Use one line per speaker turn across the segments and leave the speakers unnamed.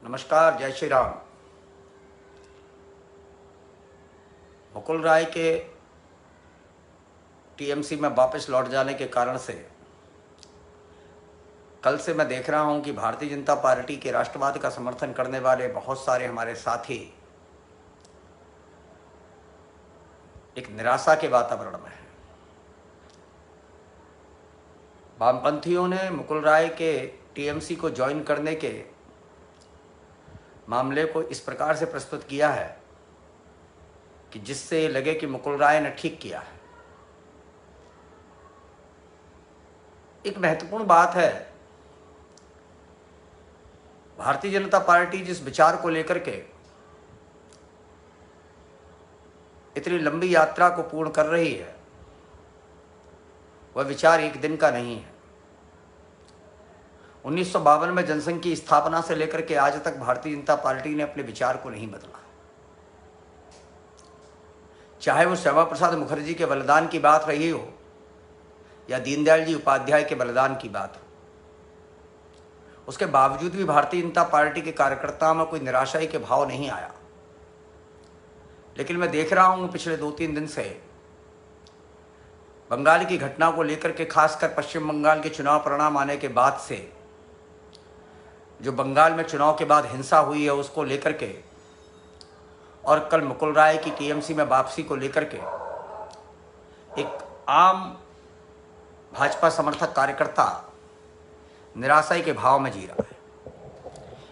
नमस्कार, जय श्री राम। मुकुल राय के टीएमसी में वापस लौट जाने के कारण से कल से मैं देख रहा हूं कि भारतीय जनता पार्टी के राष्ट्रवाद का समर्थन करने वाले बहुत सारे हमारे साथी एक निराशा के वातावरण में हैं। वामपंथियों ने मुकुल राय के टीएमसी को ज्वाइन करने के मामले को इस प्रकार से प्रस्तुत किया है कि जिससे लगे कि मुकुल राय ने ठीक किया है। एक महत्वपूर्ण बात है, भारतीय जनता पार्टी जिस विचार को लेकर के इतनी लंबी यात्रा को पूर्ण कर रही है, वह विचार एक दिन का नहीं है। 1952 में जनसंघ की स्थापना से लेकर के आज तक भारतीय जनता पार्टी ने अपने विचार को नहीं बदला। चाहे वो श्यामा प्रसाद मुखर्जी के बलिदान की बात रही हो या दीनदयाल जी उपाध्याय के बलिदान की बात हो, उसके बावजूद भी भारतीय जनता पार्टी के कार्यकर्ताओं में कोई निराशाई के भाव नहीं आया। लेकिन मैं देख रहा हूं पिछले 2-3 दिन से बंगाल की घटना को लेकर के, खासकर पश्चिम बंगाल के चुनाव परिणाम आने के बाद से जो बंगाल में चुनाव के बाद हिंसा हुई है उसको लेकर के, और कल मुकुल राय की टीएमसी में वापसी को लेकर के एक आम भाजपा समर्थक कार्यकर्ता निराशाई के भाव में जी रहा है।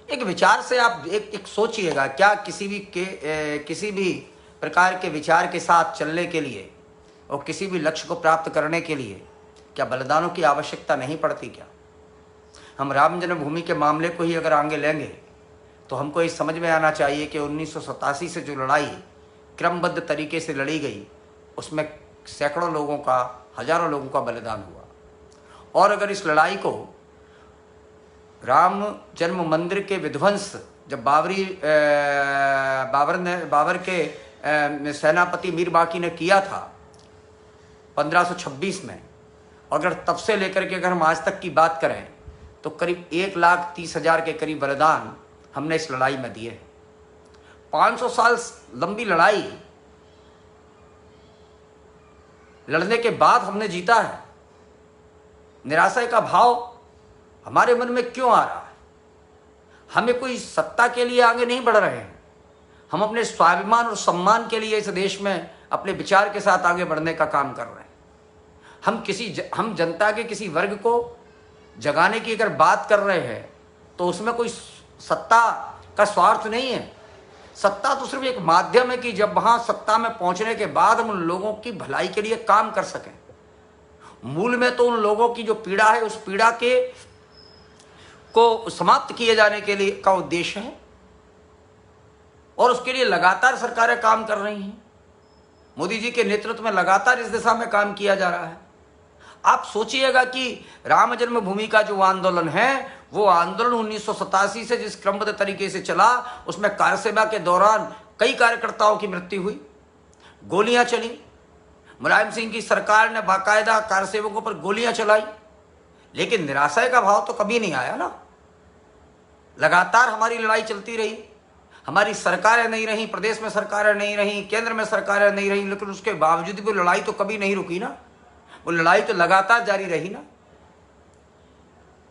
एक विचार से आप एक सोचिएगा, क्या किसी भी प्रकार के विचार के साथ चलने के लिए और किसी भी लक्ष्य को प्राप्त करने के लिए क्या बलिदानों की आवश्यकता नहीं पड़ती? क्या हम राम जन्मभूमि के मामले को ही अगर आगे लेंगे तो हमको ये समझ में आना चाहिए कि 1987 से जो लड़ाई क्रमबद्ध तरीके से लड़ी गई, उसमें सैकड़ों लोगों का, हजारों लोगों का बलिदान हुआ। और अगर इस लड़ाई को राम जन्म मंदिर के विध्वंस जब बाबर के सेनापति मीर बाकी ने किया था 1526 में, अगर तब से लेकर के अगर हम आज तक की बात करें तो करीब 1,30,000 के करीब बलिदान हमने इस लड़ाई में दिए। 500 साल लंबी लड़ाई लड़ने के बाद हमने जीता है। निराशा का भाव हमारे मन में क्यों आ रहा है? हमें कोई सत्ता के लिए आगे नहीं बढ़ रहे हैं, हम अपने स्वाभिमान और सम्मान के लिए इस देश में अपने विचार के साथ आगे बढ़ने का काम कर रहे हैं। हम जनता के किसी वर्ग को जगाने की अगर बात कर रहे हैं तो उसमें कोई सत्ता का स्वार्थ नहीं है। सत्ता तो सिर्फ एक माध्यम है कि जब वहां सत्ता में पहुंचने के बाद हम उन लोगों की भलाई के लिए काम कर सकें। मूल में तो उन लोगों की जो पीड़ा है, उस पीड़ा को समाप्त किए जाने के लिए का उद्देश्य है, और उसके लिए लगातार सरकारें काम कर रही हैं। मोदी जी के नेतृत्व में लगातार इस दिशा में काम किया जा रहा है। आप सोचिएगा कि राम जन्मभूमि का जो आंदोलन है, वो आंदोलन 1987 से जिस क्रमबद्ध तरीके से चला, उसमें कार्यसेवा के दौरान कई कार्यकर्ताओं की मृत्यु हुई, गोलियां चली। मुलायम सिंह की सरकार ने बाकायदा कार्यसेवकों पर गोलियां चलाई, लेकिन निराशा का भाव तो कभी नहीं आया ना। लगातार हमारी लड़ाई चलती रही, हमारी सरकारें नहीं रही, प्रदेश में सरकारें नहीं रही, केंद्र में सरकारें नहीं रही, लेकिन उसके बावजूद भी लड़ाई तो कभी नहीं रुकी ना। वो लड़ाई तो लगातार जारी रही ना।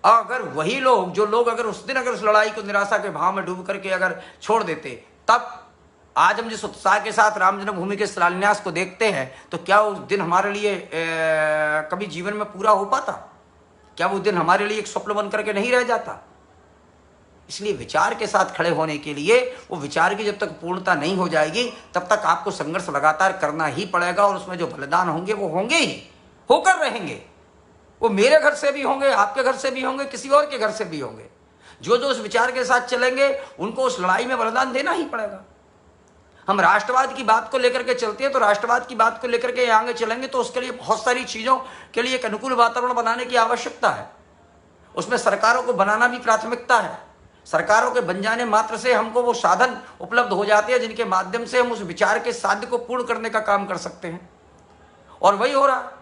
अगर वही लोग अगर उस दिन अगर उस लड़ाई को निराशा के भाव में डूब करके अगर छोड़ देते, तब आज हम जिस उत्साह के साथ राम जन्मभूमि के शिलान्यास को देखते हैं, तो क्या उस दिन हमारे लिए कभी जीवन में पूरा हो पाता? क्या वो दिन हमारे लिए एक स्वप्न बन करके नहीं रह जाता? इसलिए विचार के साथ खड़े होने के लिए, वो विचार की जब तक पूर्णता नहीं हो जाएगी तब तक आपको संघर्ष लगातार करना ही पड़ेगा, और उसमें जो बलिदान होंगे वो होंगे ही, होकर रहेंगे। वो मेरे घर से भी होंगे, आपके घर से भी होंगे, किसी और के घर से भी होंगे। जो उस विचार के साथ चलेंगे उनको उस लड़ाई में बलिदान देना ही पड़ेगा। हम राष्ट्रवाद की बात को लेकर के चलते हैं, तो राष्ट्रवाद की बात को लेकर के आगे चलेंगे तो उसके लिए बहुत सारी चीजों के लिए एक अनुकूल वातावरण बनाने की आवश्यकता है। उसमें सरकारों को बनाना भी प्राथमिकता है। सरकारों के बन जाने मात्र से हमको वो साधन उपलब्ध हो जाते हैं जिनके माध्यम से हम उस विचार के साध्य को पूर्ण करने का काम कर सकते हैं, और वही हो रहा है।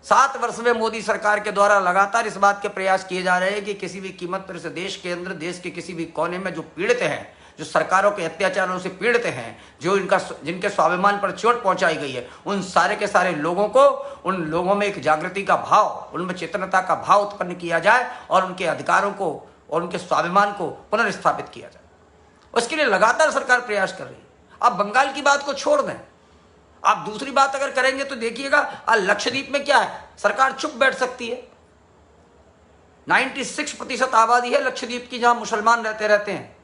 7 वर्ष में मोदी सरकार के द्वारा लगातार इस बात के प्रयास किए जा रहे हैं कि किसी भी कीमत पर इस देश के अंदर, देश के किसी भी कोने में जो पीड़ित हैं, जो सरकारों के अत्याचारों से पीड़ित हैं, जो जिनके स्वाभिमान पर चोट पहुंचाई गई है, उन सारे के सारे लोगों को, उन लोगों में एक जागृति का भाव, उनमें चेतनता का भाव उत्पन्न किया जाए और उनके अधिकारों को और उनके स्वाभिमान को पुनर्स्थापित किया जाए। उसके लिए लगातार सरकार प्रयास कर रही है। आप बंगाल की बात को छोड़ दें, आप दूसरी बात अगर करेंगे तो देखिएगा लक्षद्वीप में क्या है, सरकार चुप बैठ सकती है। 96% आबादी है लक्षद्वीप की, जहां मुसलमान रहते हैं,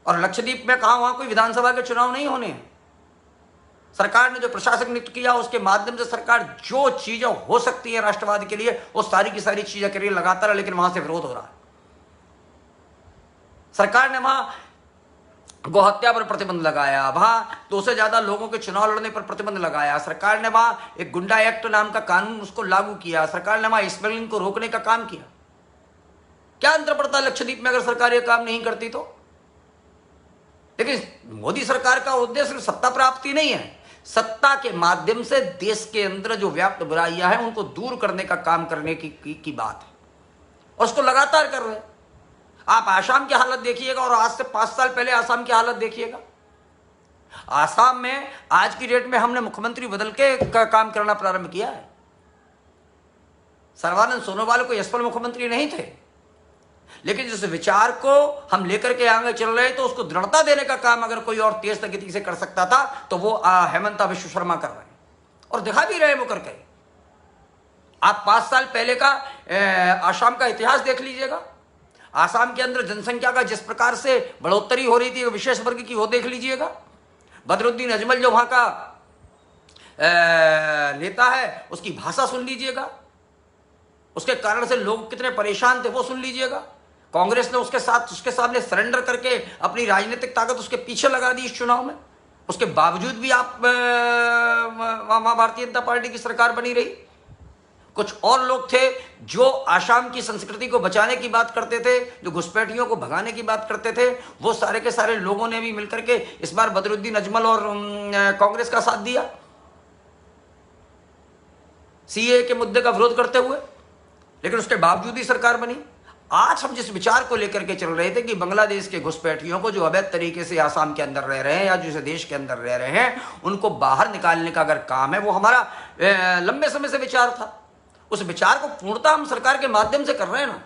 और लक्षद्वीप में कहा वहां कोई विधानसभा के चुनाव नहीं होने हैं। सरकार ने जो प्रशासक नियुक्त किया उसके माध्यम से सरकार जो चीजें हो सकती है राष्ट्रवाद के लिए वो सारी की सारी चीजें कर रही है लगातार, लेकिन वहां से विरोध हो रहा है। सरकार ने वहां गौहत्या पर प्रतिबंध लगाया, वहां 2 से ज्यादा लोगों के चुनाव लड़ने पर प्रतिबंध लगाया, सरकार ने वहां एक गुंडा एक्ट नाम का कानून उसको लागू किया, सरकार ने वहां स्मगलिंग को रोकने का काम किया। क्या अंतर पड़ता है लक्षद्वीप में अगर सरकार यह काम नहीं करती तो? लेकिन मोदी सरकार का उद्देश्य सिर्फ सत्ता प्राप्ति नहीं है, सत्ता के माध्यम से देश के अंदर जो व्याप्त बुराइयां हैं उनको दूर करने का काम करने की बात है, और उसको लगातार कर रहे हैं। आप आसाम की हालत देखिएगा और आज से 5 साल पहले आसाम की हालत देखिएगा। आसाम में आज की डेट में हमने मुख्यमंत्री बदल के काम करना प्रारंभ किया है। सर्बानंद सोनोवाल को यशपाल मुख्यमंत्री नहीं थे, लेकिन जिस विचार को हम लेकर के आगे चल रहे तो उसको दृढ़ता देने का काम अगर कोई और तेज गति से कर सकता था तो वो हेमंत बिश्व शर्मा कर रहे हैं, और दिखा भी रहे वो करके। आप 5 साल पहले का आसाम का इतिहास देख लीजिएगा। आसाम के अंदर जनसंख्या का जिस प्रकार से बढ़ोतरी हो रही थी विशेष वर्ग की, वो देख लीजिएगा। बदरुद्दीन अजमल जो वहां का नेता है उसकी भाषा सुन लीजिएगा, उसके कारण से लोग कितने परेशान थे वो सुन लीजिएगा। कांग्रेस ने उसके सामने सरेंडर करके अपनी राजनीतिक ताकत उसके पीछे लगा दी इस चुनाव में। उसके बावजूद भी आप वहां भारतीय जनता पार्टी की सरकार बनी रही। कुछ और लोग थे जो आसाम की संस्कृति को बचाने की बात करते थे, जो घुसपैठियों को भगाने की बात करते थे, वो सारे के सारे लोगों ने भी मिलकर के इस बार बदरुद्दीन अजमल और कांग्रेस का साथ दिया सीए के मुद्दे का विरोध करते हुए, लेकिन उसके बावजूद ही सरकार बनी। आज हम जिस विचार को लेकर के चल रहे थे कि बांग्लादेश के घुसपैठियों को जो अवैध तरीके से आसाम के अंदर रह रहे हैं या जो देश के अंदर रह रहे हैं उनको बाहर निकालने का अगर काम है, वो हमारा लंबे समय से विचार था। उस विचार को पूर्णतः हम सरकार के माध्यम से कर रहे हैं ना।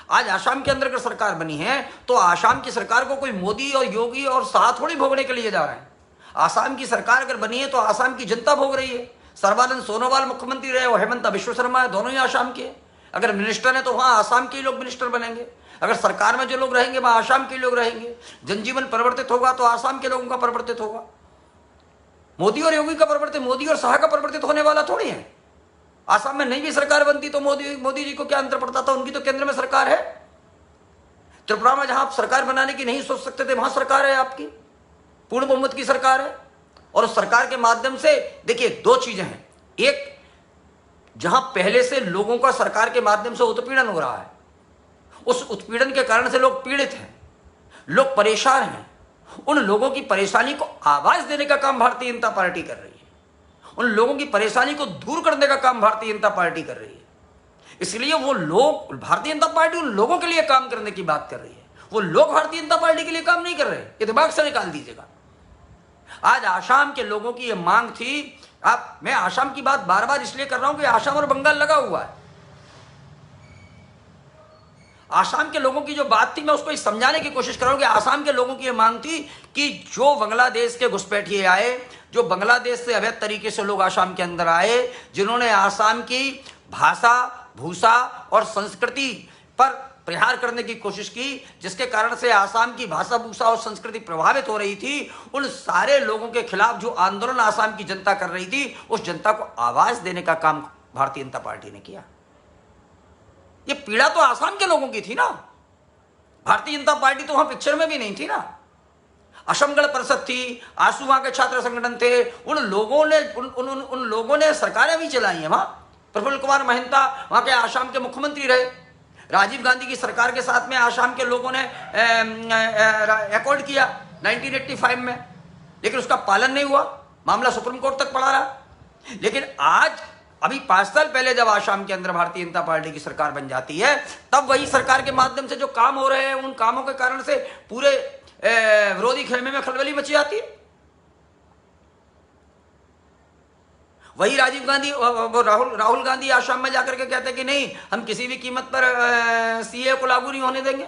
आज आसाम के अंदर अगर सरकार बनी है तो आसाम की सरकार को कोई मोदी और योगी और शाह थोड़ी भोगने के लिए जा रहे हैं। आसाम की सरकार अगर बनी है तो आसाम की जनता भोग रही है। सर्बानंद सोनोवाल मुख्यमंत्री रहे, वो हेमंत बिश्व शर्मा है, दोनों ही आसाम के। अगर मिनिस्टर है तो वहां आसाम के लोग मिनिस्टर बनेंगे। अगर सरकार में जो लोग रहेंगे वहां आसाम के लोग रहेंगे। जनजीवन परिवर्तित होगा तो आसाम के लोगों का परिवर्तित होगा। मोदी और योगी का परिवर्तित, मोदी और शाह का परिवर्तित होने वाला थोड़ी है। आसाम में नहीं भी सरकार बनती तो मोदी जी को क्या अंतर पड़ता था, उनकी तो केंद्र में सरकार है। त्रिपुरा में जहां आप सरकार बनाने की नहीं सोच सकते थे वहां सरकार है, आपकी पूर्ण बहुमत की सरकार है। और उस सरकार के माध्यम से देखिए 2 चीजें हैं। एक, जहां पहले से लोगों का सरकार के माध्यम से उत्पीड़न हो रहा है, उस उत्पीड़न के कारण से लोग पीड़ित हैं, लोग परेशान हैं, उन लोगों की परेशानी को आवाज देने का काम भारतीय जनता पार्टी कर रही है। उन लोगों की परेशानी को दूर करने का काम भारतीय जनता पार्टी कर रही है। इसलिए वो लोग, भारतीय जनता पार्टी उन लोगों के लिए काम करने की बात कर रही है। वो लोग भारतीय जनता पार्टी के लिए काम नहीं कर रहे, ये दिमाग से निकाल दीजिएगा। आज आसाम के लोगों की ये मांग थी। मैं आसाम की बात बार बार इसलिए कर रहा हूं कि आसाम और बंगाल लगा हुआ है। आसाम के लोगों की जो बात थी मैं उसको समझाने की कोशिश कर रहा हूं कि आसाम के लोगों की ये मांग थी कि जो बांग्लादेश के घुसपैठिए आए, जो बांग्लादेश से अवैध तरीके से लोग आसाम के अंदर आए, जिन्होंने आसाम की भाषा, भूषा और संस्कृति पर प्रहार करने की कोशिश की, जिसके कारण से आसाम की भाषा, भूषा और संस्कृति प्रभावित हो रही थी, उन सारे लोगों के खिलाफ जो आंदोलन आसाम की जनता कर रही थी, उस जनता को आवाज देने का काम भारतीय जनता पार्टी ने किया। ये पीड़ा तो आसाम के लोगों की थी ना, भारतीय जनता पार्टी तो वहां पिक्चर में भी नहीं थी ना। असम गण परिषद थी, आसू वहां के छात्र संगठन थे, उन लोगों ने सरकारें भी चलाई हैं वहां। प्रफुल्ल कुमार महंता वहां के आसाम के मुख्यमंत्री रहे। राजीव गांधी की सरकार के साथ में आसाम के लोगों ने एकॉर्ड किया 1985 में, लेकिन उसका पालन नहीं हुआ, मामला सुप्रीम कोर्ट तक पड़ा रहा। लेकिन आज अभी 5 साल पहले जब आसाम के अंदर भारतीय जनता पार्टी की सरकार बन जाती है, तब वही सरकार के माध्यम से जो काम हो रहे हैं, उन कामों के कारण से पूरे विरोधी खेमे में खलबली मची जाती है। वही राजीव गांधी, वो राहुल गांधी आसाम में जाकर के कहते हैं कि नहीं, हम किसी भी कीमत पर सीए को लागू नहीं होने देंगे।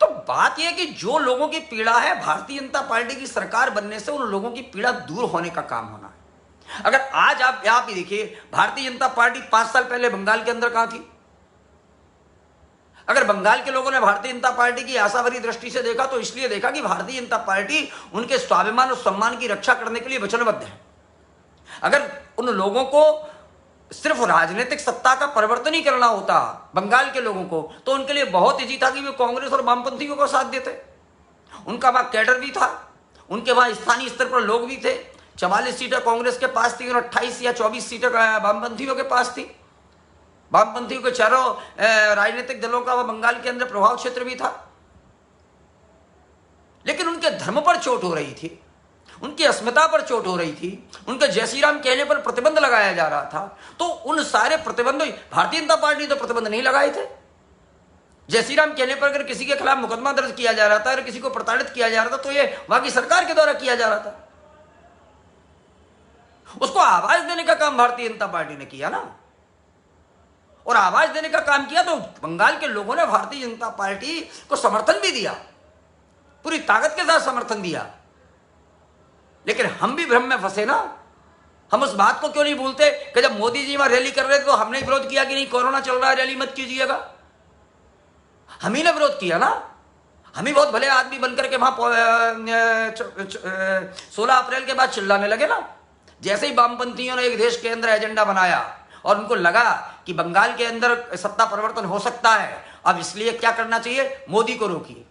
तो बात यह कि जो लोगों की पीड़ा है, भारतीय जनता पार्टी की सरकार बनने से उन लोगों की पीड़ा दूर होने का काम होना है। अगर आज आप ही देखिए, भारतीय जनता पार्टी 5 साल पहले बंगाल के अंदर कहां थी? अगर बंगाल के लोगों ने भारतीय जनता पार्टी की आशाभरी दृष्टि से देखा तो इसलिए देखा कि भारतीय जनता पार्टी उनके स्वाभिमान और सम्मान की रक्षा करने के लिए वचनबद्ध है। अगर उन लोगों को सिर्फ राजनीतिक सत्ता का परिवर्तन ही करना होता बंगाल के लोगों को, तो उनके लिए बहुत ईजी था कि वे कांग्रेस और वामपंथियों को साथ देते। उनका वहां कैडर भी था, उनके वहां स्थानीय स्तर पर लोग भी थे। 44 सीटें कांग्रेस के पास थी और 28 या 24 सीटें वामपंथियों के पास थी। वामपंथियों के चारों राजनीतिक दलों का वह बंगाल के अंदर प्रभाव क्षेत्र भी था। लेकिन उनके धर्म पर चोट हो रही थी, उनकी अस्मिता पर चोट हो रही थी, उनके जय श्री राम कहने पर प्रतिबंध लगाया जा रहा था। तो उन सारे प्रतिबंधों, भारतीय जनता पार्टी ने तो प्रतिबंध नहीं लगाए थे। जय श्री राम कहने पर अगर किसी के खिलाफ मुकदमा दर्ज किया जा रहा था, अगर किसी को प्रताड़ित किया जा रहा था, तो यह वहां की सरकार के द्वारा किया जा रहा था। उसको आवाज देने का काम भारतीय जनता पार्टी ने किया ना, और आवाज देने का काम किया तो बंगाल के लोगों ने भारतीय जनता पार्टी को समर्थन भी दिया, पूरी ताकत के साथ समर्थन दिया। लेकिन हम भी भ्रम में फंसे ना। हम उस बात को क्यों नहीं भूलते कि जब मोदी जी वहां रैली कर रहे थे तो हमने विरोध किया कि नहीं, कोरोना चल रहा है, रैली मत कीजिएगा। हम ही ने विरोध किया ना। हम ही बहुत भले आदमी बनकर के वहां 16 अप्रैल के बाद चिल्लाने लगे ना। जैसे ही वामपंथियों ने एक देश के अंदर एजेंडा बनाया और उनको लगा कि बंगाल के अंदर सत्ता परिवर्तन हो सकता है, अब इसलिए क्या करना चाहिए, मोदी को रोकिए।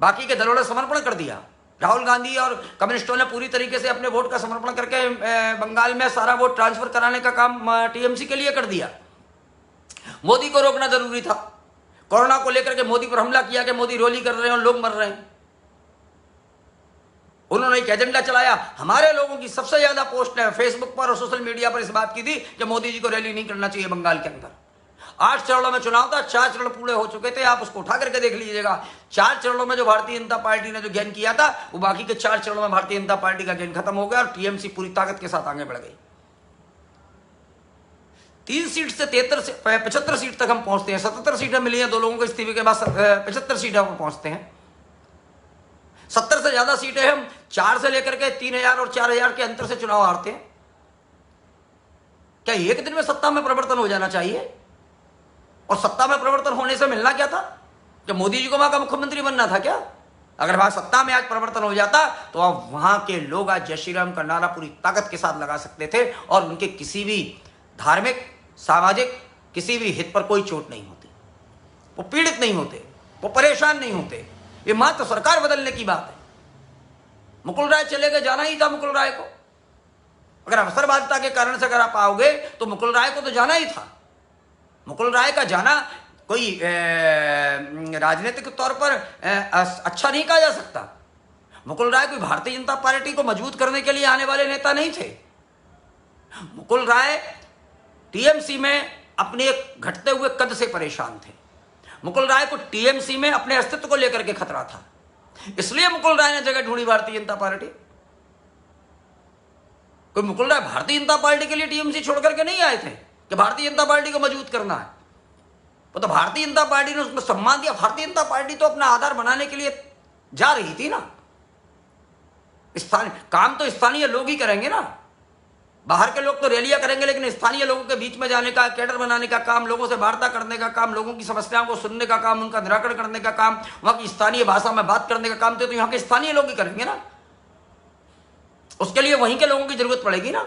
बाकी के दलों ने समर्पण कर दिया। राहुल गांधी और कम्युनिस्टों ने पूरी तरीके से अपने वोट का समर्पण करके बंगाल में सारा वोट ट्रांसफर कराने का काम टीएमसी के लिए कर दिया। मोदी को रोकना जरूरी था। कोरोना को लेकर के मोदी पर हमला किया कि मोदी रैली कर रहे हैं और लोग मर रहे हैं। उन्होंने एक एजेंडा चलाया। हमारे लोगों की सबसे ज्यादा पोस्ट है फेसबुक पर और सोशल मीडिया पर इस बात की थी कि मोदी जी को रैली नहीं करना चाहिए बंगाल के अंदर। 8 चरणों में चुनाव था, 4 चरण पूरे हो चुके थे। आप उसको उठा करके देख लीजिएगा। 4 चरणों में जो भारतीय जनता पार्टी ने जो गेन किया था, वो बाकी के 4 चरणों में भारतीय जनता पार्टी का गेन खत्म हो गया और टीएमसी पूरी ताकत के साथ आगे बढ़ गई। 3 सीट से 75 सीट तक हम पहुंचते हैं। 77 सीटें मिली हैं 2 लोगों को इस्तीफे के बाद, 75 सीटें पर पहुंचते हैं। 70 से ज्यादा सीटें हम 4 से लेकर के 3000 और 4000 के अंतर से चुनाव हारते हैं। क्या एक दिन में सत्ता में परिवर्तन हो जाना चाहिए? और सत्ता में परिवर्तन होने से मिलना क्या था? जब मोदी जी को वहां का मुख्यमंत्री बनना था क्या? अगर वहां सत्ता में आज परिवर्तन हो जाता तो अब वहां के लोग आज जय श्री राम का नारा पूरी ताकत के साथ लगा सकते थे और उनके किसी भी धार्मिक, सामाजिक, किसी भी हित पर कोई चोट नहीं होती। वो पीड़ित नहीं होते, वो परेशान नहीं होते। ये मात्र सरकार बदलने की बात है। मुकुल राय चले गए, जाना ही था मुकुल राय को। अगर अवसरवादिता के कारण से अगर आप आओगे तो मुकुल राय को तो जाना ही था। मुकुल राय का जाना कोई राजनीतिक तौर पर अच्छा नहीं कहा जा सकता। मुकुल राय कोई भारतीय जनता पार्टी को मजबूत करने के लिए आने वाले नेता नहीं थे। मुकुल राय टीएमसी में अपने एक घटते हुए कद से परेशान थे। मुकुल राय को टीएमसी में अपने अस्तित्व को लेकर के खतरा था, इसलिए मुकुल राय ने जगह ढूंढी भारतीय जनता पार्टी। कोई मुकुल राय भारतीय जनता पार्टी के लिए टीएमसी छोड़ करके नहीं आए थे कि भारतीय जनता पार्टी को मजबूत करना है। वो तो भारतीय जनता पार्टी ने उसको सम्मान दिया। भारतीय जनता पार्टी तो अपना आधार बनाने के लिए जा रही थी ना। स्थानीय काम तो स्थानीय लोग ही करेंगे ना। बाहर के लोग तो रैलियां करेंगे, लेकिन स्थानीय लोगों के बीच में जाने का, कैडर बनाने का काम, लोगों से वार्ता करने का काम, लोगों की समस्याओं को सुनने का काम, उनका निराकरण करने का काम, वहां की स्थानीय भाषा में बात करने का काम तो यहाँ के स्थानीय लोग ही करेंगे ना। उसके लिए वहीं के लोगों की जरूरत पड़ेगी ना।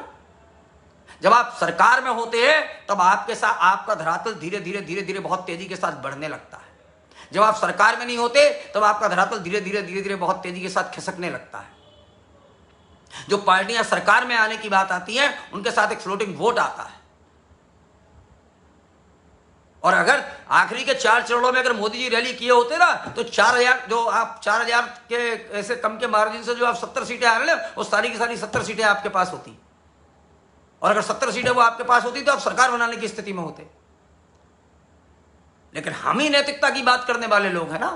जब आप सरकार में होते हैं तब आपके साथ आपका धरातल धीरे धीरे धीरे धीरे बहुत तेजी के साथ बढ़ने लगता है। जब आप सरकार में नहीं होते तब आपका धरातल धीरे धीरे धीरे धीरे बहुत तेजी के साथ खिसकने लगता है। जो पार्टियां सरकार में आने की बात आती है उनके साथ एक फ्लोटिंग वोट आता है। और अगर आखिरी के 4 चरणों में अगर मोदी जी रैली किए होते ना, तो 4000 जो आप 4000 के ऐसे कम के मार्जिन से जो आप 70 सीटें आ रहे हैं, वो सारी की सारी 70 सीटें आपके पास होती। और अगर 70 सीटें वो आपके पास होती तो आप सरकार बनाने की स्थिति में होते। लेकिन हम ही नैतिकता की बात करने वाले लोग हैं ना।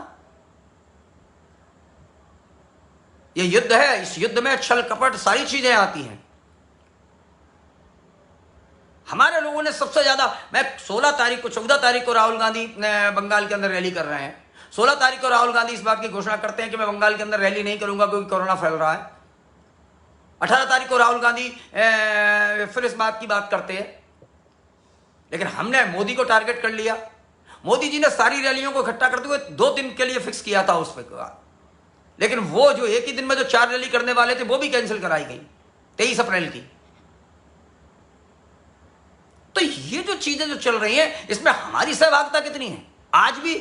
ये युद्ध है, इस युद्ध में छल कपट सारी चीजें आती हैं। हमारे लोगों ने सबसे ज्यादा, मैं 16 तारीख को 14 तारीख को राहुल गांधी बंगाल के अंदर रैली कर रहे हैं। 16 तारीख को राहुल गांधी इस बात की घोषणा करते हैं कि मैं बंगाल के अंदर रैली नहीं करूंगा क्योंकि कोरोना फैल रहा है। 18 तारीख को राहुल गांधी फिर इस बात की बात करते हैं। लेकिन हमने मोदी को टारगेट कर लिया। मोदी जी ने सारी रैलियों को इकट्ठा करते हुए 2 दिन के लिए फिक्स किया था उस पर, लेकिन वो जो एक ही दिन में जो 4 रैली करने वाले थे वो भी कैंसिल कराई गई 23 अप्रैल की। तो ये जो चीजें जो चल रही हैं, इसमें हमारी सहभागिता कितनी है? आज भी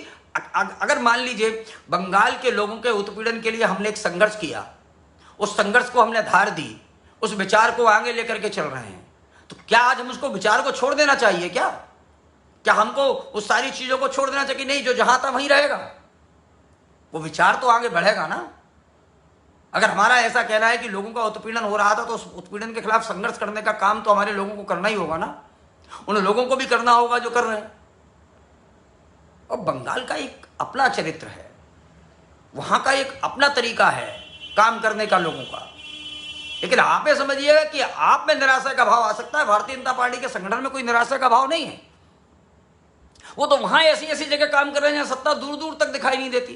अगर मान लीजिए बंगाल के लोगों के उत्पीड़न के लिए हमने एक संघर्ष किया, उस संघर्ष को हमने धार दी, उस विचार को आगे लेकर के चल रहे हैं, तो क्या आज हम उसको विचार को छोड़ देना चाहिए? क्या हमको उस सारी चीजों को छोड़ देना चाहिए? नहीं, जो जहां था वहीं रहेगा। वो विचार तो आगे बढ़ेगा ना। अगर हमारा ऐसा कहना है कि लोगों का उत्पीड़न हो रहा था, तो उस उत्पीड़न के खिलाफ संघर्ष करने का काम तो हमारे लोगों को करना ही होगा ना। उन लोगों को भी करना होगा जो कर रहे हैं। और बंगाल का एक अपना चरित्र है, वहां का एक अपना तरीका है काम करने का लोगों का। लेकिन आप ये समझिएगा कि आप में निराशा का भाव आ सकता है, भारतीय जनता पार्टी के संगठन में कोई निराशा का भाव नहीं है। वो तो वहां ऐसी ऐसी जगह काम कर रहे हैं जहां सत्ता दूर दूर तक दिखाई नहीं देती।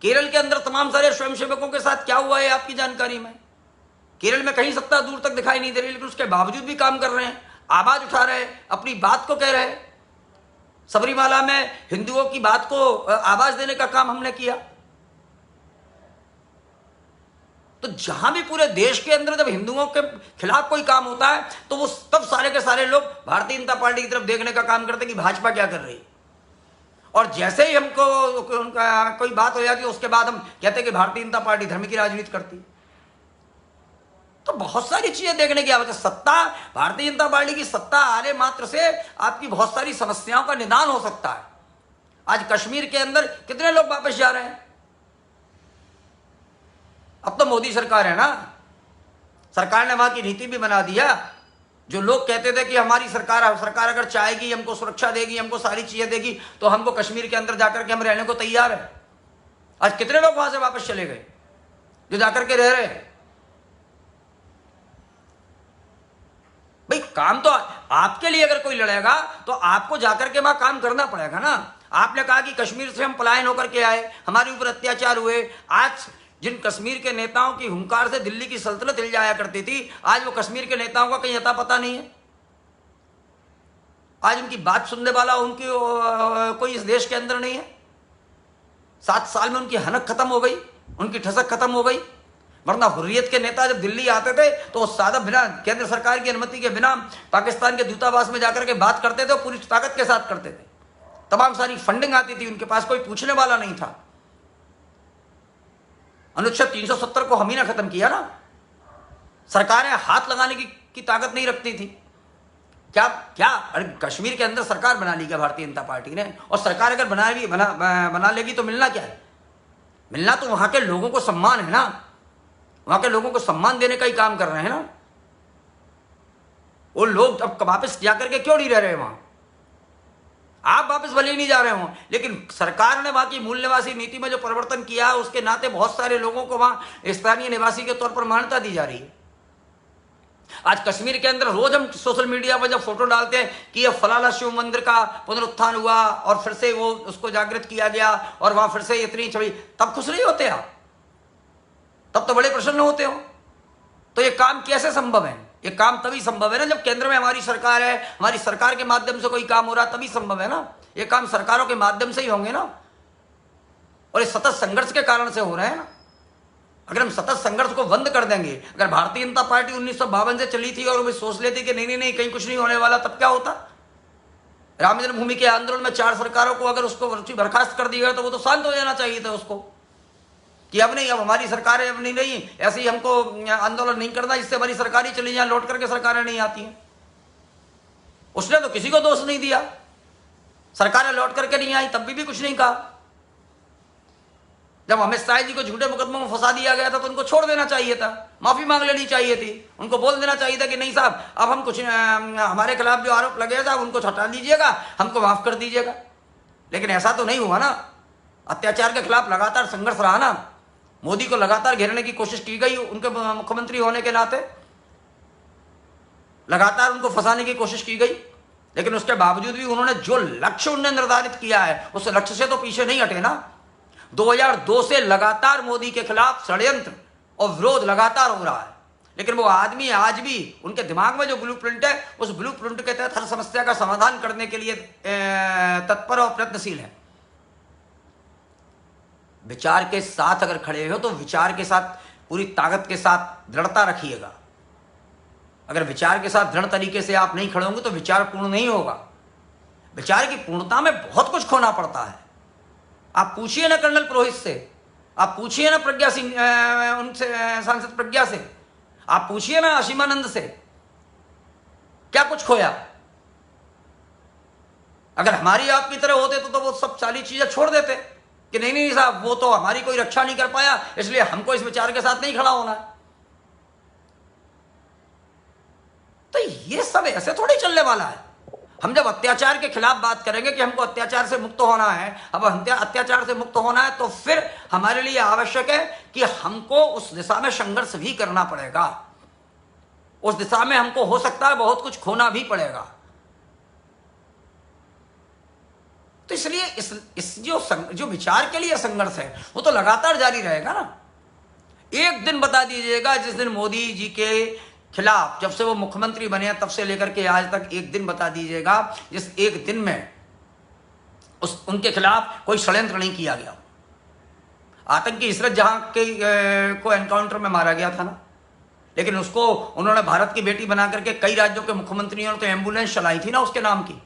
केरल के अंदर तमाम सारे स्वयंसेवकों के साथ क्या हुआ है आपकी जानकारी में? केरल में कहीं सत्ता दूर तक दिखाई नहीं दे रही, लेकिन उसके बावजूद भी काम कर रहे हैं, आवाज उठा रहे हैं, अपनी बात को कह रहे हैं। सबरीमाला में हिंदुओं की बात को आवाज देने का काम हमने किया। तो जहां भी पूरे देश के अंदर जब हिंदुओं के खिलाफ कोई काम होता है, तो वो तब सारे के सारे लोग भारतीय जनता पार्टी की तरफ देखने का काम करते हैं कि भाजपा क्या कर रही है। और जैसे ही हमको कोई बात हो जाती है, उसके बाद हम कहते हैं कि भारतीय जनता पार्टी धर्म की राजनीति करती है। तो बहुत सारी चीजें देखने की आवश्यकता। सत्ता, भारतीय जनता पार्टी की सत्ता आने मात्र से आपकी बहुत सारी समस्याओं का निदान हो सकता है। आज कश्मीर के अंदर कितने लोग वापस जा रहे हैं? अब तो मोदी सरकार है ना, सरकार ने वहां की नीति भी बना दिया। जो लोग कहते थे कि हमारी सरकार अगर चाहेगी, हमको सुरक्षा देगी, हमको सारी चीजें देगी, तो हमको कश्मीर के अंदर जाकर के हम रहने को तैयार है। आज कितने लोग वहां से वापस चले गए जो जाकर के रह रहे हैं? भाई काम तो आपके लिए अगर कोई लड़ेगा तो आपको जाकर के वहां काम करना पड़ेगा ना। आपने कहा कि कश्मीर से हम पलायन होकर के आए, हमारे ऊपर अत्याचार हुए। आज जिन कश्मीर के नेताओं की हुंकार से दिल्ली की सल्तनत हिल जाया करती थी, आज वो कश्मीर के नेताओं का कहीं अता पता नहीं है। आज उनकी बात सुनने वाला उनकी कोई इस देश के अंदर नहीं है। 7 साल में उनकी हनक खत्म हो गई, उनकी ठसक खत्म हो गई। वरना हुर्रियत के नेता जब दिल्ली आते थे तो सादा बिना केंद्र सरकार की अनुमति के बिना पाकिस्तान के दूतावास में जाकर के बात करते थे, पूरी ताकत के साथ करते थे। तमाम सारी फंडिंग आती थी, उनके पास कोई पूछने वाला नहीं था। अनुच्छेद 370 को हम ही ने खत्म किया ना। सरकारें हाथ लगाने की ताकत नहीं रखती थी। क्या अरे कश्मीर के अंदर सरकार बना ली क्या भारतीय जनता पार्टी ने? और सरकार अगर बना लेगी तो मिलना क्या है? मिलना तो वहां के लोगों को सम्मान है ना। वहां के लोगों को सम्मान देने का ही काम कर रहे हैं ना। वो लोग अब वापस जाकर के क्यों नहीं रह रहे वहां? आप वापस भले ही नहीं जा रहे हो, लेकिन सरकार ने वहां की मूल निवासी नीति में जो परिवर्तन किया, उसके नाते बहुत सारे लोगों को वहां स्थानीय निवासी के तौर पर मान्यता दी जा रही है। आज कश्मीर के अंदर रोज हम सोशल मीडिया पर जब फोटो डालते हैं कि यह फलाना शिव मंदिर का पुनरुत्थान हुआ और फिर से वो उसको जागृत किया गया और वहां फिर से इतनी छवि, तब खुश नहीं होते आप? तब तो बड़े प्रसन्न होते हो। तो ये काम कैसे संभव है? ये काम तभी संभव है ना जब केंद्र में हमारी सरकार है, हमारी सरकार के माध्यम से कोई काम हो रहा है, तभी संभव है ना। ये काम सरकारों के माध्यम से ही होंगे ना। और ये सतत संघर्ष के कारण से हो रहे हैं ना। अगर हम सतत संघर्ष को बंद कर देंगे, अगर भारतीय जनता पार्टी 1952 से चली थी और वो सोच लेती कि नहीं कहीं कुछ नहीं होने वाला, तब क्या होता? राम जन्मभूमि के आंदोलन में 4 सरकारों को अगर उसको बर्खास्त कर दिया तो वो तो शांत हो जाना चाहिए था उसको, कि अब नहीं, अब हमारी सरकार है, अब नहीं ऐसे ही हमको आंदोलन नहीं करना, इससे हमारी सरकार ही चली जाए, लौट करके सरकारें नहीं आती हैं। उसने तो किसी को दोष नहीं दिया। सरकारें लौट करके नहीं आई, तब भी कुछ नहीं कहा। जब अमित शाह जी को झूठे मुकदमों में फंसा दिया गया था तो उनको छोड़ देना चाहिए था, माफी मांग लेनी चाहिए थी, उनको बोल देना चाहिए था कि नहीं साहब, अब हम कुछ हमारे खिलाफ जो आरोप लगे साहब उनको हटा दीजिएगा, हमको माफ कर दीजिएगा। लेकिन ऐसा तो नहीं हुआ ना। अत्याचार के खिलाफ लगातार संघर्ष रहा ना। मोदी को लगातार घेरने की कोशिश की गई, उनके मुख्यमंत्री होने के नाते लगातार उनको फंसाने की कोशिश की गई, लेकिन उसके बावजूद भी उन्होंने जो लक्ष्य उन्हें निर्धारित किया है उस लक्ष्य से तो पीछे नहीं हटे ना। 2002 से लगातार मोदी के खिलाफ षड्यंत्र और विरोध लगातार हो रहा है, लेकिन वो आदमी आज भी, उनके दिमाग में जो ब्लूप्रिंट है उस ब्लूप्रिंट के तहत हर समस्या का समाधान करने के लिए तत्पर और प्रयत्नशील है। विचार के साथ अगर खड़े हो तो विचार के साथ पूरी ताकत के साथ दृढ़ता रखिएगा। अगर विचार के साथ दृढ़ तरीके से आप नहीं खड़े होंगे तो विचार पूर्ण नहीं होगा। विचार की पूर्णता में बहुत कुछ खोना पड़ता है। आप पूछिए ना कर्नल पुरोहित से, आप पूछिए ना प्रज्ञा सिंह, उनसे, सांसद प्रज्ञा से, आप पूछिए ना असीमानंद से, क्या कुछ खोया। अगर हमारी आपकी तरह होते तो वो सब सारी चीजें छोड़ देते कि नहीं नहीं साहब, वो तो हमारी कोई रक्षा नहीं कर पाया, इसलिए हमको इस विचार के साथ नहीं खड़ा होना है। तो ये सब ऐसे थोड़ी चलने वाला है। हम जब अत्याचार के खिलाफ बात करेंगे कि हमको अत्याचार से मुक्त होना है, अब अत्याचार से मुक्त होना है तो फिर हमारे लिए आवश्यक है कि हमको उस दिशा में संघर्ष भी करना पड़ेगा। उस दिशा में हमको हो सकता है बहुत कुछ खोना भी पड़ेगा। तो इसलिए इस जो विचार के लिए संघर्ष है वो तो लगातार जारी रहेगा ना। एक दिन बता दीजिएगा जिस दिन मोदी जी के खिलाफ, जब से वो मुख्यमंत्री बने तब से लेकर के आज तक, एक दिन बता दीजिएगा जिस एक दिन में उनके खिलाफ कोई षड्यंत्र नहीं किया गया। आतंकी इशरत जहां को एनकाउंटर में मारा गया था ना, लेकिन उसको उन्होंने भारत की बेटी बना करके कई राज्यों के मुख्यमंत्रियों ने तो एम्बुलेंस चलाई थी ना उसके नाम की।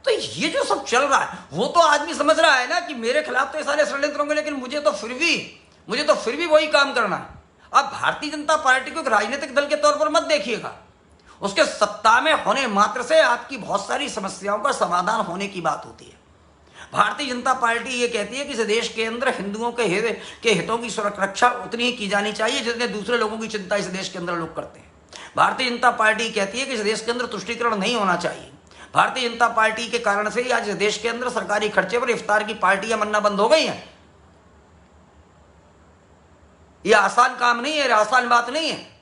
तो ये जो सब चल रहा है वो तो आदमी समझ रहा है ना कि मेरे खिलाफ तो ये सारे षड्यंत्र होंगे, लेकिन मुझे तो फिर भी वही काम करना है। अब भारतीय जनता पार्टी को एक राजनीतिक दल के तौर पर मत देखिएगा। उसके सत्ता में होने मात्र से आपकी बहुत सारी समस्याओं का समाधान होने की बात होती है। भारतीय जनता पार्टी ये कहती है कि इस देश के अंदर हिंदुओं के हितों की सुरक्षा उतनी ही की जानी चाहिए जितने दूसरे लोगों की चिंता इस देश के अंदर लोग करते हैं। भारतीय जनता पार्टी कहती है कि इस देश के अंदर तुष्टीकरण नहीं होना चाहिए। भारतीय जनता पार्टी के कारण से ही आज देश के अंदर सरकारी खर्चे पर इफ्तार की पार्टियां बनना बंद हो गई हैं। यह आसान काम नहीं है, आसान बात नहीं है।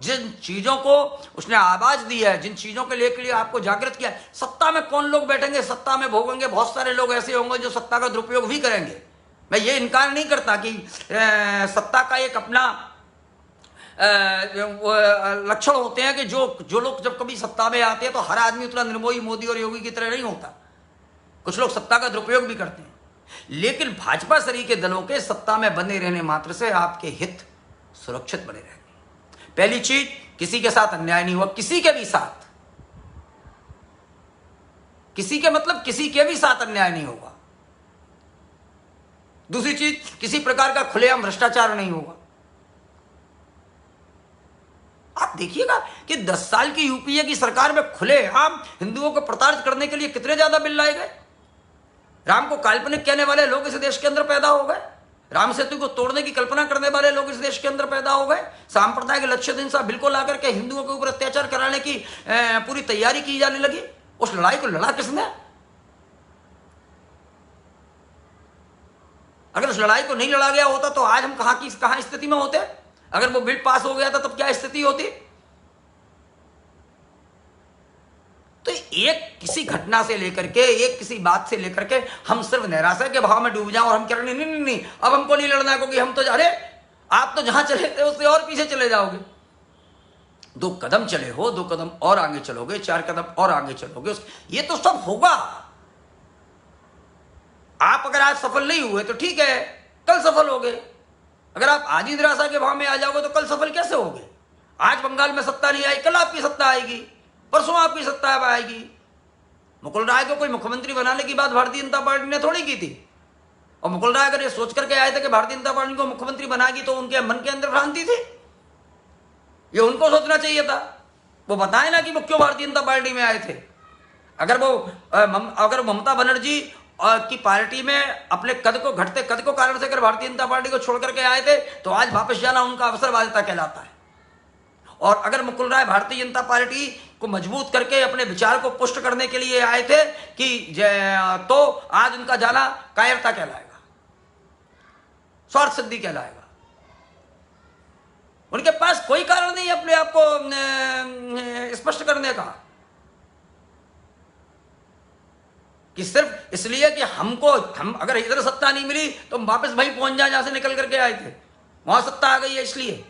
जिन चीजों को उसने आवाज दी है, जिन चीजों के लिए आपको जागृत किया है, सत्ता में कौन लोग बैठेंगे, सत्ता में भोगेंगे, बहुत सारे लोग ऐसे होंगे जो सत्ता का दुरुपयोग भी करेंगे। मैं ये इनकार नहीं करता कि सत्ता का एक अपना लक्षण होते हैं कि जो लोग जब कभी सत्ता में आते हैं तो हर आदमी उतना निर्मोही मोदी और योगी की तरह नहीं होता। कुछ लोग सत्ता का दुरुपयोग भी करते हैं, लेकिन भाजपा सरी के दलों के सत्ता में बने रहने मात्र से आपके हित सुरक्षित बने रहेंगे। पहली चीज, किसी के साथ अन्याय नहीं हुआ, किसी के भी साथ, किसी के मतलब किसी के भी साथ अन्याय नहीं होगा। दूसरी चीज, किसी प्रकार का खुलेआम भ्रष्टाचार नहीं होगा। आप देखिएगा कि 10 साल की यूपीए की सरकार में खुलेआम हिंदुओं को प्रताड़ित करने के लिए कितने ज्यादा बिल लाए गए। राम को काल्पनिक कहने वाले लोग इस देश के अंदर पैदा हो गए। राम सेतु को तोड़ने की कल्पना करने वाले लोग इस देश के अंदर पैदा हो गए। सांप्रदायिक लक्ष्य सा बिल को लाकर के हिंदुओं के ऊपर अत्याचार कराने की पूरी तैयारी की जाने लगी। उस लड़ाई को लड़ा किसने? अगर उस लड़ाई को नहीं लड़ा गया होता तो आज हम कहां स्थिति में होते? अगर वो बिल पास हो गया था तब क्या स्थिति होती? तो एक किसी घटना से लेकर के, एक किसी बात से लेकर के हम सिर्फ निराशा के भाव में डूब जाओ और हम कह रहे नहीं, अब हमको नहीं लड़ना है क्योंकि हम तो, अरे आप तो जहां चले थे उससे और पीछे चले जाओगे। 2 कदम चले हो, 2 कदम और आगे चलोगे, 4 कदम और आगे चलोगे, ये तो सब होगा। आप अगर आज सफल नहीं हुए तो ठीक है, कल सफल होगे। अगर आप आज ही निराशा के भाव में आ जाओगे तो कल सफल कैसे होगे? आज बंगाल में सत्ता नहीं आई, कल आपकी सत्ता आएगी, परसों आपकी सत्ता आएगी। मुकुल राय को कोई मुख्यमंत्री बनाने की बात भारतीय जनता पार्टी ने थोड़ी की थी। और मुकुल राय अगर ये सोच करके आए थे कि भारतीय जनता पार्टी को मुख्यमंत्री बनाएगी तो उनके मन के अंदर भ्रांति थी। ये उनको सोचना चाहिए था। वो बताए ना कि वो क्यों भारतीय जनता पार्टी में आए थे। अगर ममता बनर्जी की पार्टी में अपने घटते कद को कारण से अगर भारतीय जनता पार्टी को छोड़ करके आए थे तो आज वापस जाना उनका अवसरवादिता कहलाता है। और अगर मुकुल राय भारतीय जनता पार्टी को मजबूत करके अपने विचार को पुष्ट करने के लिए आए थे तो आज उनका जाना कायरता कहलाएगा, स्वार्थ सिद्धि कहलाएगा। उनके पास कोई कारण नहीं अपने आप को स्पष्ट करने का कि सिर्फ इसलिए कि हम अगर इधर सत्ता नहीं मिली तो हम वापस वहीं पहुंच जाए जहां से निकल करके आए थे, वहां सत्ता आ गई है इसलिए।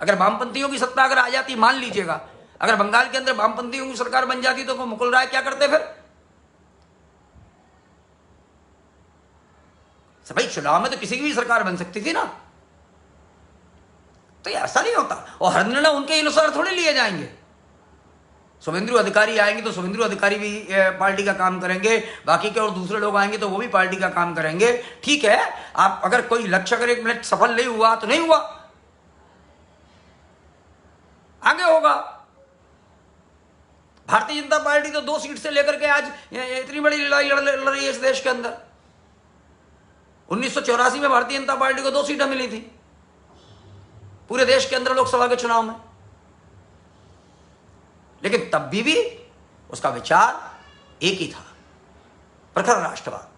अगर वामपंथियों की सत्ता अगर आ जाती, मान लीजिएगा अगर बंगाल के अंदर वामपंथियों की सरकार बन जाती तो मुकुल राय क्या करते फिर? भाई चुनाव में तो किसी की भी सरकार बन सकती थी ना, तो ऐसा नहीं होता। और हर निर्णय उनके अनुसार थोड़े लिए जाएंगे। शुभेंदु अधिकारी आएंगे तो शुभेंदु अधिकारी भी पार्टी का काम करेंगे, बाकी के और दूसरे लोग आएंगे तो वो भी पार्टी का काम करेंगे। ठीक है, आप अगर कोई लक्ष्य अगर 1 मिनट सफल नहीं हुआ तो नहीं हुआ, आगे होगा। भारतीय जनता पार्टी तो 2 सीट से लेकर के आज इतनी बड़ी लड़ाई लड़ रही है इस देश के अंदर। 1984 में भारतीय जनता पार्टी को 2 सीटें मिली थी पूरे देश के अंदर लोकसभा के चुनाव में, लेकिन तब भी उसका विचार एक ही था, प्रखर राष्ट्रवाद।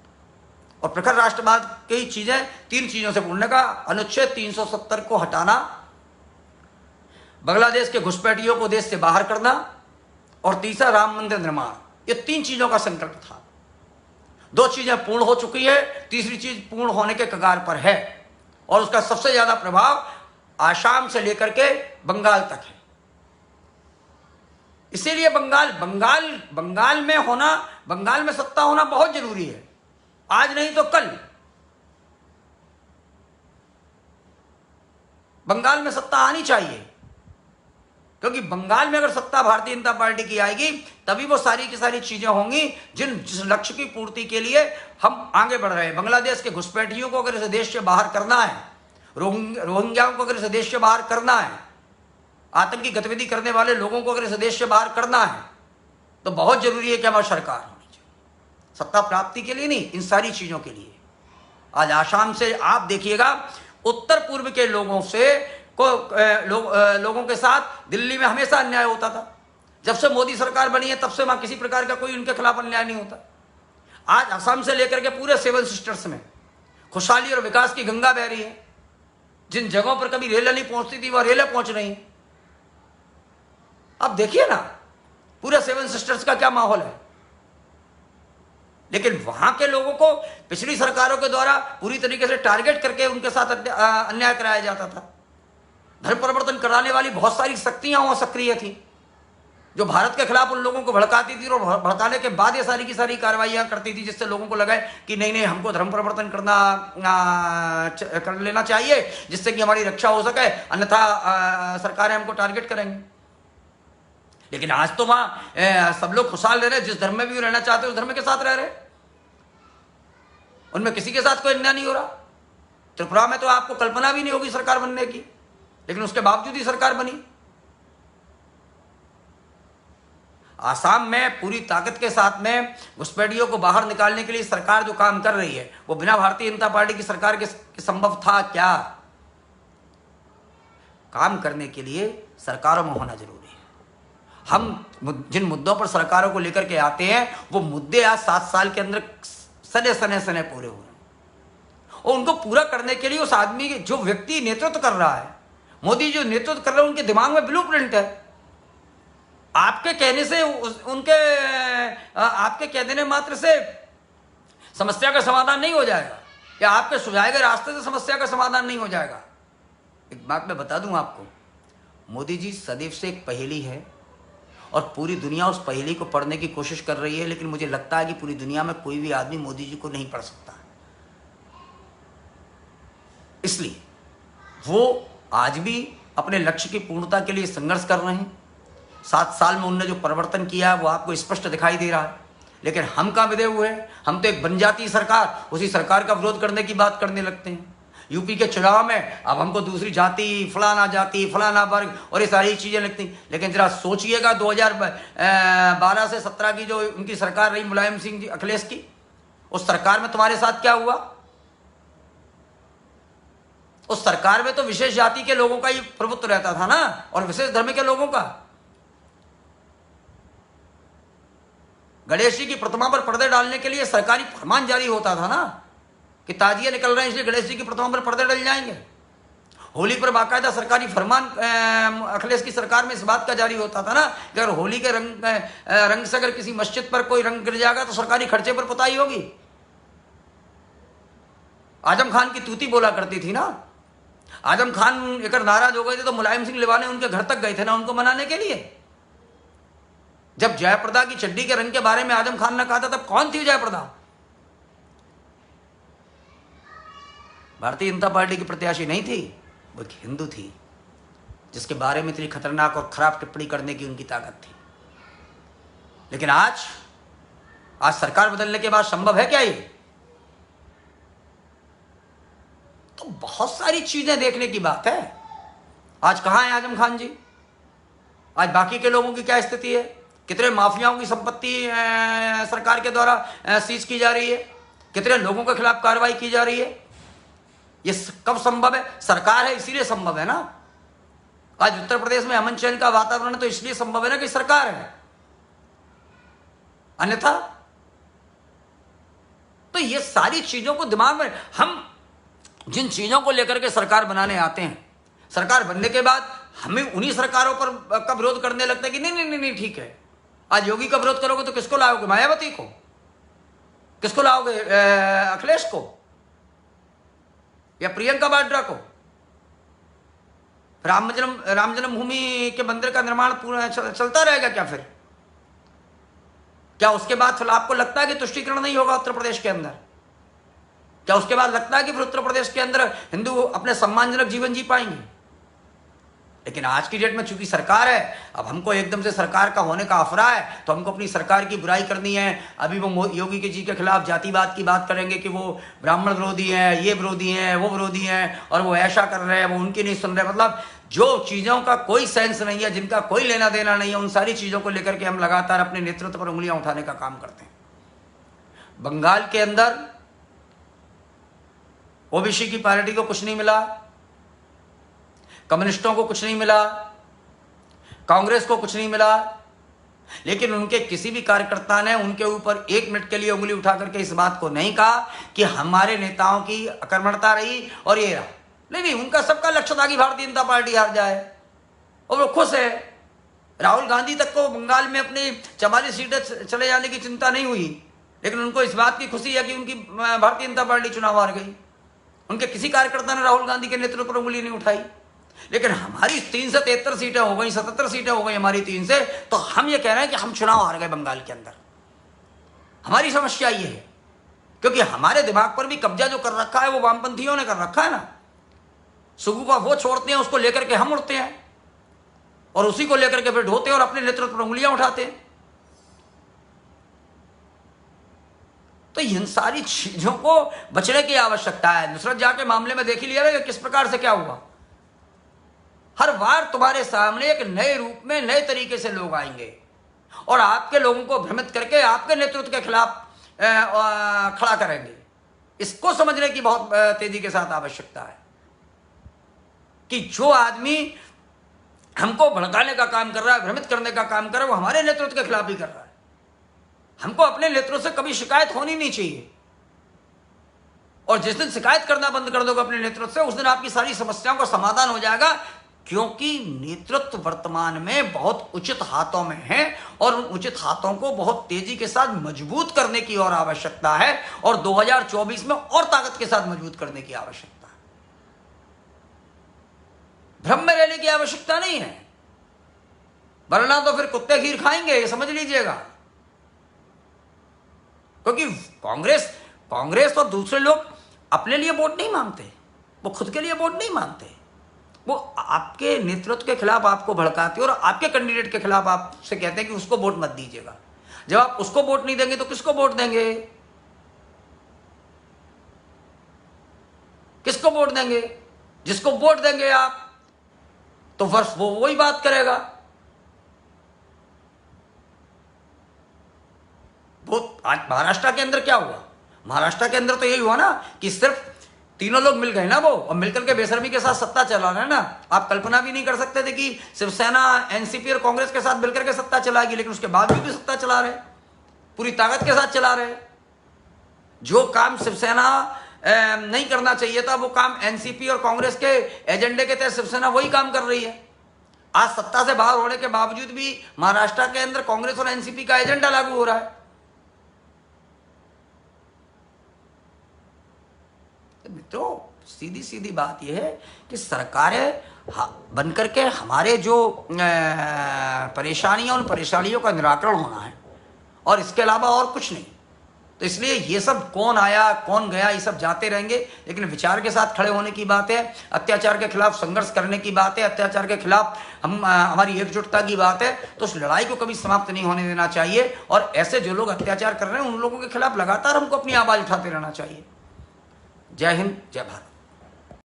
और प्रखर राष्ट्रवाद की चीजें 3 चीजों से पूर्ण का अनुच्छेद 370 को हटाना, बांग्लादेश के घुसपैठियों को देश से बाहर करना और तीसरा राम मंदिर निर्माण। ये 3 चीजों का संकल्प था। 2 चीजें पूर्ण हो चुकी है, तीसरी चीज पूर्ण होने के कगार पर है और उसका सबसे ज्यादा प्रभाव आसाम से लेकर के बंगाल तक है। इसीलिए बंगाल में सत्ता होना बहुत जरूरी है, आज नहीं तो कल। बंगाल में सत्ता आनी चाहिए, क्योंकि बंगाल में अगर सत्ता भारतीय जनता पार्टी की आएगी तभी वो सारी की सारी चीजें होंगी जिस लक्ष्य की पूर्ति के लिए हम आगे बढ़ रहे हैं। बांग्लादेश के घुसपैठियों को अगर इस देश से बाहर करना है, रोहिंग्याओं को अगर इस देश से बाहर करना है, आतंकी गतिविधि करने वाले लोगों को अगर इस देश से बाहर करना है, तो बहुत जरूरी है कि हमारी सरकार होनी चाहिए। सत्ता प्राप्ति के लिए नहीं, इन सारी चीजों के लिए। आज आसाम से आप देखिएगा, उत्तर पूर्व के लोगों के साथ दिल्ली में हमेशा अन्याय होता था। जब से मोदी सरकार बनी है तब से वहां किसी प्रकार का कोई उनके खिलाफ अन्याय नहीं होता। आज असम से लेकर के पूरे 7 सिस्टर्स में खुशहाली और विकास की गंगा बह रही है। जिन जगहों पर कभी रेल नहीं पहुंचती थी वहां रेलें पहुंच रही हैं। अब देखिए ना पूरे 7 सिस्टर्स का क्या माहौल है। लेकिन वहां के लोगों को पिछली सरकारों के द्वारा पूरी तरीके से टारगेट करके उनके साथ अन्याय कराया जाता था। धर्म परिवर्तन कराने वाली बहुत सारी शक्तियां वहां सक्रिय थी जो भारत के खिलाफ उन लोगों को भड़काती थी, और भड़काने के बाद ये सारी की सारी कार्रवाइयां करती थी, जिससे लोगों को लगा कि नहीं हमको धर्म परिवर्तन कर लेना चाहिए जिससे कि हमारी रक्षा हो सके, अन्यथा सरकारें हमको टारगेट करेंगे। लेकिन आज तो वहां सब लोग खुशहाल रह रहे, जिस धर्म में भी रहना चाहते उस धर्म के साथ रह रहे, उनमें किसी के साथ कोई अन्याय नहीं हो रहा। त्रिपुरा में तो आपको कल्पना भी नहीं होगी सरकार बनने की, लेकिन उसके बावजूद ही सरकार बनी। आसाम में पूरी ताकत के साथ में घुसपैठियों को बाहर निकालने के लिए सरकार जो काम कर रही है वो बिना भारतीय जनता पार्टी की सरकार के संभव था क्या? काम करने के लिए सरकारों में होना जरूरी है। हम जिन मुद्दों पर सरकारों को लेकर के आते हैं वो मुद्दे आज 7 साल के अंदर सने पूरे हुए और उनको पूरा करने के लिए उस आदमी के जो व्यक्ति नेतृत्व कर रहा है, मोदी जो नेतृत्व कर रहे हैं, उनके दिमाग में ब्लूप्रिंट है। आपके कहने से आपके कह देने मात्र से समस्या का समाधान नहीं हो जाएगा, या आपके सुझाए गए रास्ते से समस्या का समाधान नहीं हो जाएगा। एक बात मैं बता दूं आपको, मोदी जी सदैव से एक पहेली है और पूरी दुनिया उस पहेली को पढ़ने की कोशिश कर रही है, लेकिन मुझे लगता है कि पूरी दुनिया में कोई भी आदमी मोदी जी को नहीं पढ़ सकता। इसलिए वो आज भी अपने लक्ष्य की पूर्णता के लिए संघर्ष कर रहे हैं। 7 साल में उन्होंने जो परिवर्तन किया है वो आपको स्पष्ट दिखाई दे रहा है। लेकिन हम कहाँ विधेय हुए हैं? हम तो एक बनजाती सरकार, उसी सरकार का विरोध करने की बात करने लगते हैं। यूपी के चुनाव में अब हमको दूसरी जाति, फलाना वर्ग और ये सारी चीजें लगती। लेकिन जरा सोचिएगा 2012 से 17 की जो उनकी सरकार रही मुलायम सिंह जी अखिलेश की, उस सरकार में तुम्हारे साथ क्या हुआ? उस सरकार में तो विशेष जाति के लोगों का ही प्रभुत्व रहता था ना, और विशेष धर्म के लोगों का। गणेश जी की प्रतिमा पर पर्दे डालने के लिए सरकारी फरमान जारी होता था ना कि ताजिए निकल रहे हैं इसलिए गणेश जी की प्रतिमा पर पर्दे डल जाएंगे। होली पर बाकायदा सरकारी फरमान अखिलेश की सरकार में इस बात का जारी होता था ना कि अगर होली के रंग से अगर किसी मस्जिद पर कोई रंग गिर जाएगा तो सरकारी खर्चे पर पुताई होगी। आजम खान की तूती बोला करती थी ना। आजम खान एक नाराज हो गए थे तो मुलायम सिंह लिवाने उनके घर तक गए थे ना उनको मनाने के लिए। जब जयप्रदा की चड्डी के रंग के बारे में आजम खान ने कहा था तब कौन थी जयप्रदा? भारतीय जनता पार्टी की प्रत्याशी नहीं थी, वो एक हिंदू थी जिसके बारे में इतनी खतरनाक और खराब टिप्पणी करने की उनकी ताकत थी। लेकिन आज सरकार बदलने के बाद संभव है क्या ये? तो बहुत सारी चीजें देखने की बात है। आज कहां है आजम खान जी? आज बाकी के लोगों की क्या स्थिति है? कितने माफियाओं की संपत्ति सरकार के द्वारा सीज की जा रही है, कितने लोगों के खिलाफ कार्रवाई की जा रही है। ये कब संभव है? सरकार है इसीलिए संभव है ना। आज उत्तर प्रदेश में अमन चैन का वातावरण तो इसलिए संभव है ना कि सरकार है, अन्यथा तो ये सारी चीजों को दिमाग में, हम जिन चीजों को लेकर के सरकार बनाने आते हैं, सरकार बनने के बाद हमें उन्हीं सरकारों पर का विरोध करने लगता है कि नहीं नहीं नहीं नहीं ठीक है। आज योगी का विरोध करोगे तो किसको लाओगे? मायावती को? किसको लाओगे? अखिलेश को या प्रियंका वाड्रा को? राम जन्मभूमि के मंदिर का निर्माण पूरा चलता रहेगा क्या? फिर क्या उसके बाद फिर आपको लगता है कि तुष्टीकरण नहीं होगा उत्तर प्रदेश के अंदर? क्या उसके बाद लगता है कि फिर उत्तर प्रदेश के अंदर हिंदू अपने सम्मानजनक जीवन जी पाएंगे? लेकिन आज की डेट में चूंकि सरकार है, अब हमको एकदम से सरकार का होने का अफरा है तो हमको अपनी सरकार की बुराई करनी है। अभी वो योगी के जी के खिलाफ जातिवाद की बात करेंगे कि वो ब्राह्मण विरोधी हैं, ये विरोधी हैं, वो विरोधी हैं, और वो ऐसा कर रहे हैं, वो उनकी नहीं सुन रहे। मतलब जो चीज़ों का कोई सेंस नहीं है, जिनका कोई लेना देना नहीं है, उन सारी चीज़ों को लेकर के हम लगातार अपने नेतृत्व पर उंगलियां उठाने का काम करते हैं। बंगाल के अंदर ओबीसी की पार्टी को कुछ नहीं मिला, कम्युनिस्टों को कुछ नहीं मिला, कांग्रेस को कुछ नहीं मिला, लेकिन उनके किसी भी कार्यकर्ता ने उनके ऊपर एक मिनट के लिए उंगली उठा करके इस बात को नहीं कहा कि हमारे नेताओं की अकर्मणता रही और ये रहा। नहीं, उनका सबका लक्ष्य था कि भारतीय जनता पार्टी हार जाए और वो खुश है। राहुल गांधी तक को बंगाल में अपनी 44 सीटें चले जाने की चिंता नहीं हुई, लेकिन उनको इस बात की खुशी है कि उनकी भारतीय जनता पार्टी चुनाव हार गई। उनके किसी कार्यकर्ता ने राहुल गांधी के नेतृत्व पर उंगली नहीं उठाई। लेकिन हमारी 3 से 73 सीटें हो गई, 77 सीटें हो गई हमारी 3 से, तो हम ये कह रहे हैं कि हम चुनाव हार गए बंगाल के अंदर। हमारी समस्या ये है क्योंकि हमारे दिमाग पर भी कब्जा जो कर रखा है वो वामपंथियों ने कर रखा है ना। सुगुफा वो छोड़ते हैं, उसको लेकर के हम उड़ते हैं और उसी को लेकर के फिर ढोते हैं और अपने नेतृत्व पर उंगलियां उठाते हैं। तो इन सारी चीजों को बचने की आवश्यकता है। नुसरत जहां के मामले में देख ही लिया किस प्रकार से क्या हुआ। हर बार तुम्हारे सामने एक नए रूप में नए तरीके से लोग आएंगे और आपके लोगों को भ्रमित करके आपके नेतृत्व के खिलाफ खड़ा करेंगे। इसको समझने की बहुत तेजी के साथ आवश्यकता है कि जो आदमी हमको भड़काने का काम कर रहा है, भ्रमित करने का काम कर रहा है, वो हमारे नेतृत्व के खिलाफ ही कर रहा है। हमको अपने नेतृत्व से कभी शिकायत होनी नहीं चाहिए, और जिस दिन शिकायत करना बंद कर दोगे अपने नेतृत्व से, उस दिन आपकी सारी समस्याओं का समाधान हो जाएगा। क्योंकि नेतृत्व वर्तमान में बहुत उचित हाथों में है और उन उचित हाथों को बहुत तेजी के साथ मजबूत करने की और आवश्यकता है, और 2024 में और ताकत के साथ मजबूत करने की आवश्यकता है। भ्रम में रहने की आवश्यकता नहीं है, वरना तो फिर कुत्ते खीर खाएंगे, ये समझ लीजिएगा। क्योंकि कांग्रेस और दूसरे लोग अपने लिए वोट नहीं मांगते, वो खुद के लिए वोट नहीं मांगते, वो आपके नेतृत्व के खिलाफ आपको भड़काते और आपके कैंडिडेट के खिलाफ आपसे कहते हैं कि उसको वोट मत दीजिएगा। जब आप उसको वोट नहीं देंगे तो किसको वोट देंगे? किसको वोट देंगे? जिसको वोट देंगे आप तो वर्ष वो वही बात करेगा। वो आज महाराष्ट्र के अंदर क्या हुआ? महाराष्ट्र के अंदर तो यही हुआ ना कि सिर्फ तीनों लोग मिल गए ना वो, और मिलकर के बेशर्मी के साथ सत्ता चला रहे हैं ना। आप कल्पना भी नहीं कर सकते थे कि शिवसेना एनसीपी और कांग्रेस के साथ मिलकर के सत्ता चलाएगी, लेकिन उसके बाद भी सत्ता चला रहे, पूरी ताकत के साथ चला रहे। जो काम शिवसेना नहीं करना चाहिए था वो काम एनसीपी और कांग्रेस के एजेंडे के तहत शिवसेना वही काम कर रही है। आज सत्ता से बाहर होने के बावजूद भी महाराष्ट्र के अंदर कांग्रेस और एनसीपी का एजेंडा लागू हो रहा है। मित्रों, सीधी सीधी बात यह है कि सरकारें बनकर के हमारे जो परेशानियां, उन परेशानियों का निराकरण होना है, और इसके अलावा और कुछ नहीं। तो इसलिए ये सब कौन आया कौन गया ये सब जाते रहेंगे, लेकिन विचार के साथ खड़े होने की बात है, अत्याचार के खिलाफ संघर्ष करने की बात है, अत्याचार के खिलाफ हमारी एकजुटता की बात है। तो उस लड़ाई को कभी समाप्त नहीं होने देना चाहिए, और ऐसे जो लोग अत्याचार कर रहे हैं उन लोगों के खिलाफ लगातार हमको अपनी आवाज उठाते रहना चाहिए। जय हिंद, जय भारत।